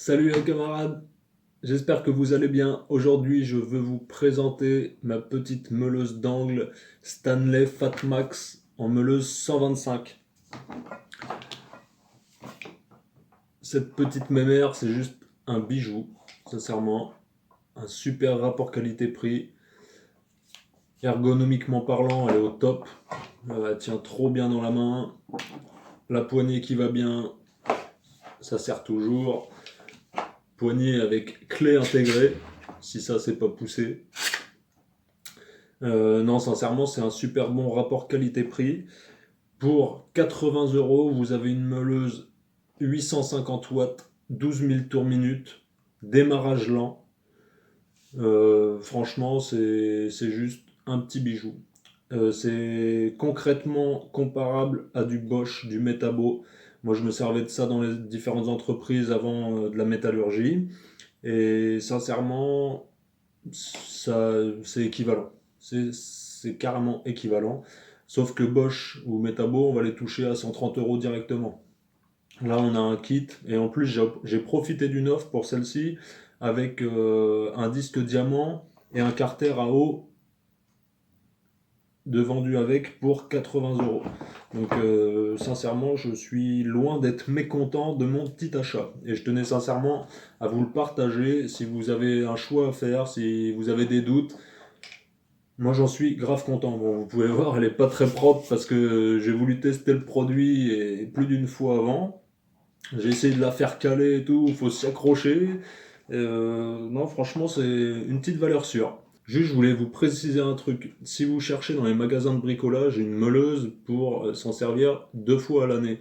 Salut les camarades, j'espère que vous allez bien. Aujourd'hui, je veux vous présenter ma petite meuleuse d'angle Stanley Fatmax en meuleuse 125. Cette petite mémère, c'est juste un bijou, sincèrement. Un super rapport qualité-prix. Ergonomiquement parlant, elle est au top. Elle tient trop bien dans la main. La poignée qui va bien, ça sert toujours. Poignée avec clé intégrée, si ça c'est pas poussé. Non, sincèrement, c'est un super bon rapport qualité-prix. Pour 80 €, vous avez une meuleuse 850 watts, 12 000 tours minute, démarrage lent. Franchement, c'est juste un petit bijou. C'est concrètement comparable à du Bosch, du Metabo. Moi, je me servais de ça dans les différentes entreprises avant de la métallurgie. Et sincèrement, ça, c'est équivalent. C'est carrément équivalent. Sauf que Bosch ou Metabo, on va les toucher à 130 € directement. Là, on a un kit. Et en plus, j'ai profité d'une offre pour celle-ci avec un disque diamant et un carter à eau de vendu avec pour 80 €. Donc sincèrement, je suis loin d'être mécontent de mon petit achat. Et je tenais sincèrement à vous le partager si vous avez un choix à faire, si vous avez des doutes. Moi j'en suis grave content. Bon, vous pouvez voir, elle est pas très propre parce que j'ai voulu tester le produit et plus d'une fois avant. J'ai essayé de la faire caler et tout, il faut s'y accrocher. Non, franchement, c'est une petite valeur sûre. Juste, je voulais vous préciser un truc. Si vous cherchez dans les magasins de bricolage une meuleuse pour s'en servir 2 fois à l'année,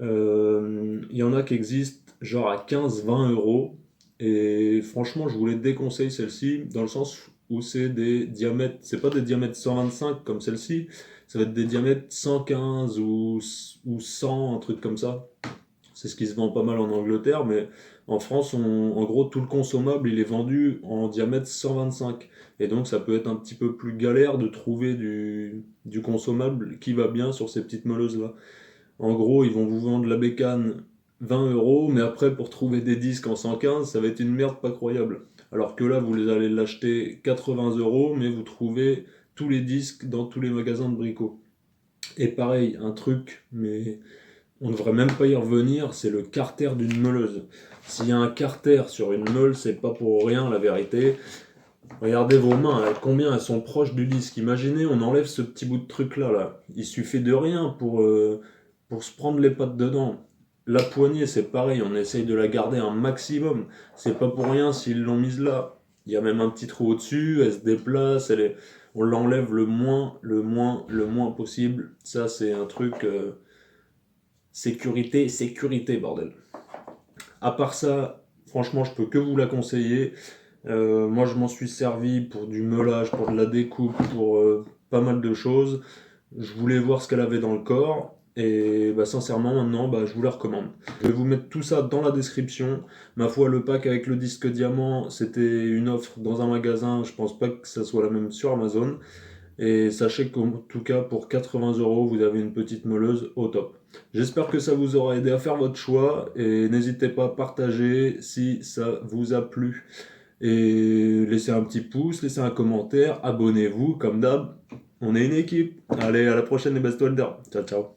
il y en a qui existent genre à 15-20 €. Et franchement, je vous les déconseille celle-ci, dans le sens où c'est des diamètres, c'est pas des diamètres 125 comme celle-ci, ça va être des diamètres 115 ou 100, un truc comme ça. C'est ce qui se vend pas mal en Angleterre, mais en France, en gros, tout le consommable, il est vendu en diamètre 125. Et donc, ça peut être un petit peu plus galère de trouver du consommable qui va bien sur ces petites meuleuses-là. En gros, ils vont vous vendre la bécane 20 €, mais après, pour trouver des disques en 115, ça va être une merde pas croyable. Alors que là, vous allez l'acheter 80 €, mais vous trouvez tous les disques dans tous les magasins de brico. Et pareil, un truc, mais on ne devrait même pas y revenir, c'est le carter d'une meuleuse. S'il y a un carter sur une meule, c'est pas pour rien la vérité. Regardez vos mains, combien elles sont proches du disque. Imaginez, on enlève ce petit bout de truc là. Il suffit de rien pour se prendre les pattes dedans. La poignée, c'est pareil, on essaye de la garder un maximum. C'est pas pour rien s'ils l'ont mise là. Il y a même un petit trou au-dessus, elle se déplace, on l'enlève le moins possible. Ça, c'est un truc sécurité, sécurité, bordel. À part ça, franchement, je peux que vous la conseiller. Moi, je m'en suis servi pour du meulage, pour de la découpe, pour pas mal de choses. Je voulais voir ce qu'elle avait dans le corps. Et bah, sincèrement, maintenant, bah, je vous la recommande. Je vais vous mettre tout ça dans la description. Ma foi, le pack avec le disque diamant, c'était une offre dans un magasin. Je pense pas que ça soit la même sur Amazon. Et sachez qu'en tout cas, pour 80 €, vous avez une petite meuleuse au top. J'espère que ça vous aura aidé à faire votre choix. Et n'hésitez pas à partager si ça vous a plu. Et laissez un petit pouce, laissez un commentaire, abonnez-vous, comme d'hab. On est une équipe. Allez, à la prochaine les best welders. Ciao, ciao.